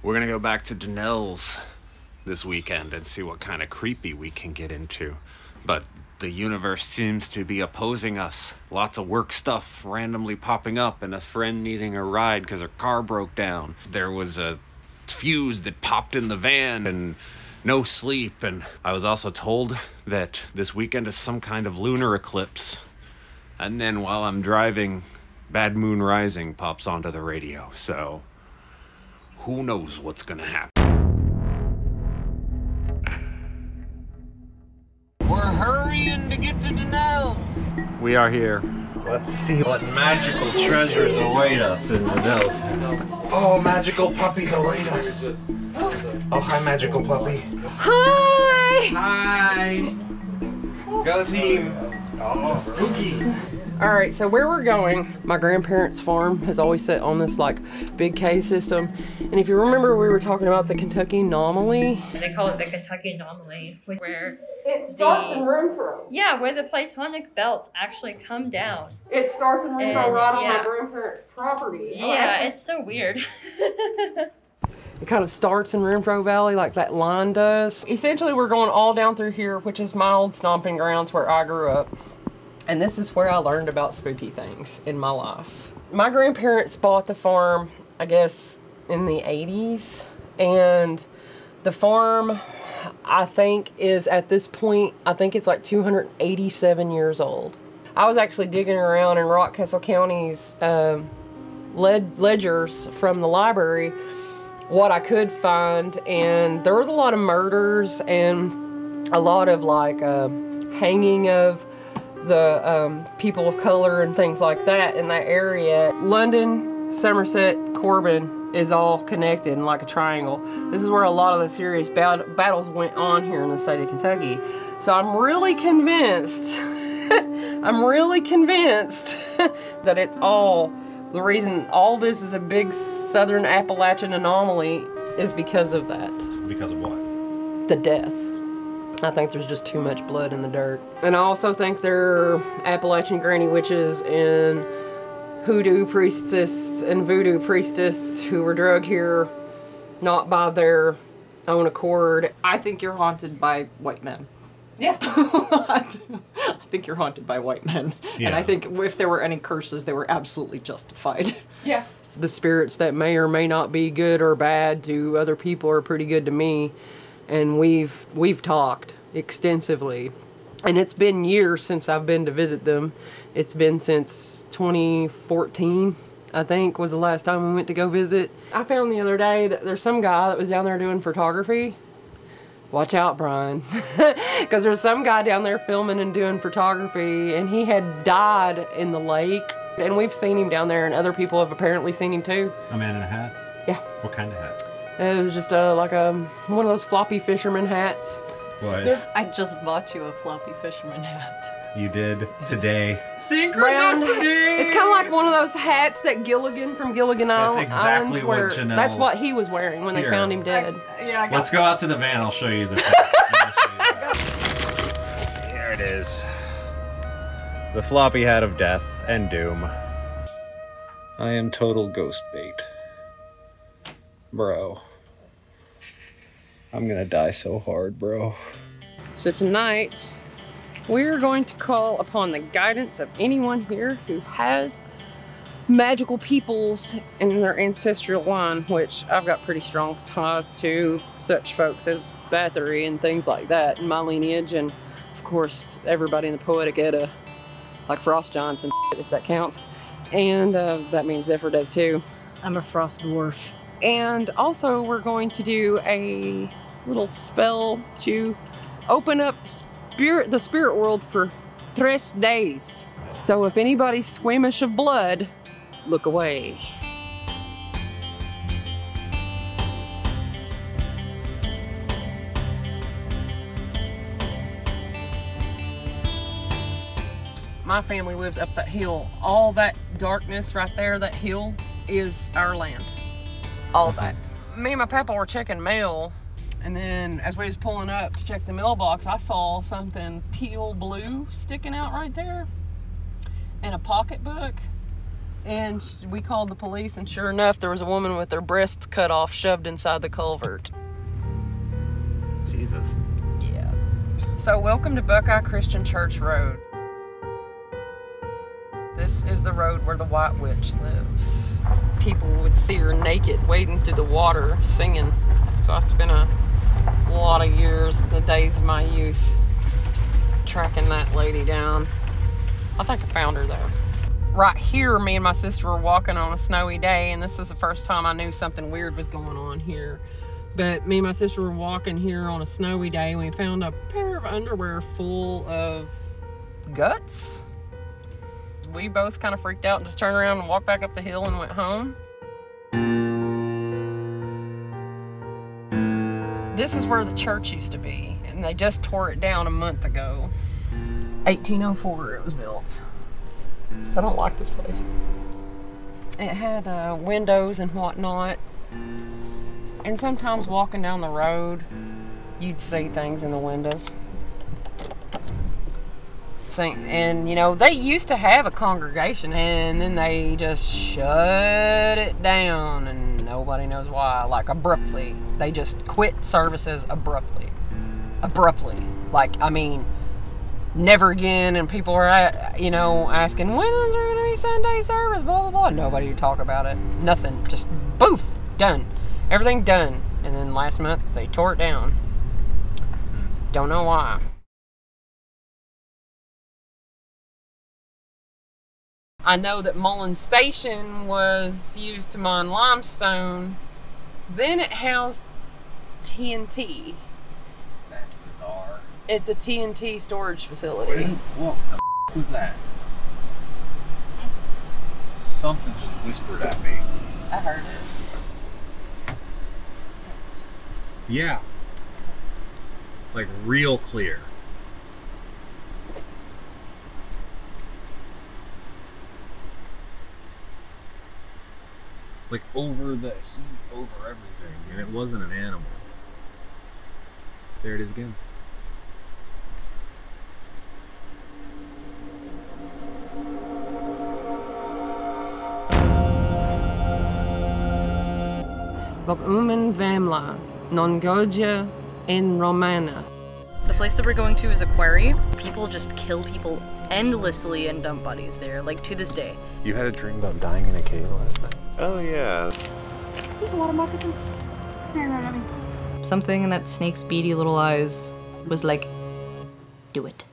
We're gonna go back to Daneille's this weekend and see what kind of creepy we can get into. But the universe seems to be opposing us. Lots of work stuff randomly popping up, and a friend needing a ride because her car broke down. There was a fuse that popped in the van, and no sleep. And I was also told that this weekend is some kind of lunar eclipse. And then while I'm driving, Bad Moon Rising pops onto the radio. So who knows what's gonna happen. We're hurrying to get to Daneille's. We are here. Let's see what magical treasures await us in Daneille's house. Oh, magical puppies await us. Oh, hi, magical puppy. Hi! Hi! Go team! Oh, spooky. All right, so where we're going, my grandparents' farm has always sit on this like big cave system. And if you remember, we were talking about the Kentucky anomaly. They call it the Kentucky anomaly, where it starts in Renfro. Yeah, where the platonic belts actually come down. It starts in Renfro right on my grandparents' property. Yeah, it's so weird. It kind of starts in Renfro Valley like that line does. Essentially, we're going all down through here, which is my old stomping grounds where I grew up. And this is where I learned about spooky things in my life. My grandparents bought the farm, I guess, in the 80s. And the farm, I think, is at this point, I think it's like 287 years old. I was actually digging around in Rockcastle County's ledgers from the library, what I could find, and there was a lot of murders and a lot of like hanging of the people of color and things like that in that area. London, Somerset, Corbin is all connected in like a triangle. This is where a lot of the serious battles went on here in the state of Kentucky. So I'm really convinced, I'm really convinced that it's all, the reason all this is a big southern Appalachian anomaly is because of that. Because of what? The death. I think there's just too much blood in the dirt. And I also think there are Appalachian granny witches and hoodoo priestess and voodoo priestess who were drugged here not by their own accord. I think you're haunted by white men. Yeah. I think you're haunted by white men. Yeah. And I think if there were any curses, they were absolutely justified. Yeah. The spirits that may or may not be good or bad to other people are pretty good to me. And we've talked extensively. And it's been years since I've been to visit them. It's been since 2014, I think, was the last time we went to go visit. I found the other day that there's some guy that was down there doing photography. Watch out, Brian. Because there's some guy down there filming and doing photography, and he had died in the lake. And we've seen him down there, and other people have apparently seen him too. A man in a hat? Yeah. What kind of hat? It was just like one of those floppy fisherman hats. What? I just bought you a floppy fisherman hat. You did today. Synchronicity! It's kind of like one of those hats that Gilligan from Gilligan Islands. That's exactly what Janelle... That's what he was wearing when they found him dead. Let's go out to the van. I'll show you this. Here it is. The floppy hat of death and doom. I am total ghost bait. Bro. I'm gonna die so hard, bro. So tonight, we're going to call upon the guidance of anyone here who has magical peoples in their ancestral line, which I've got pretty strong ties to such folks as Bathory and things like that in my lineage, and of course everybody in the Poetic Edda, like Frost Giants and if that counts, and that means Zephyr does too. I'm a frost dwarf. And also we're going to do a little spell to open up the spirit world for 3 days. So if anybody's squeamish of blood, look away. My family lives up that hill. All that darkness right there, that hill, is our land. All that. Me and my papa were checking mail, and then as we was pulling up to check the mailbox, I saw something teal blue sticking out right there, and a pocketbook. And we called the police, and sure enough, there was a woman with her breasts cut off, shoved inside the culvert. Jesus. Yeah. So welcome to Buckeye Christian Church Road. This is the road where the White Witch lives. People would see her naked, wading through the water, singing. So I spent a lot of years, the days of my youth, tracking that lady down. I think I found her there. Right here, me and my sister were walking on a snowy day, and this is the first time I knew something weird was going on here. But me and my sister were walking here on a snowy day, and we found a pair of underwear full of guts. We both kind of freaked out and just turned around and walked back up the hill and went home. This is where the church used to be, and they just tore it down a month ago. 1804 it was built. So I don't like this place. It had windows and whatnot. And sometimes walking down the road, you'd see things in the windows. And you know, they used to have a congregation, and then they just shut it down, and nobody knows why. Like abruptly. They just quit services abruptly. Like, I mean, never again, and people are, you know, asking, when is there going to be Sunday service, blah, blah, blah. Nobody would talk about it. Nothing. Just boof, done. Everything done. And then last month, they tore it down. Don't know why. I know that Mullen Station was used to mine limestone. Then it housed TNT. That's bizarre. It's a TNT storage facility. What the f was that? Something just whispered at me. I heard it. Yeah. Like real clear. Like over the heat, over everything, and it wasn't an animal. There it is again. Bogumen Vamla, Nongoja, and Romana. The place that we're going to is a quarry. People just kill people endlessly and dump bodies there, like to this day. You had a dream about dying in a cave last night? Oh yeah. There's a lot of moccasins staring right at me. Something in that snake's beady little eyes was like, do it.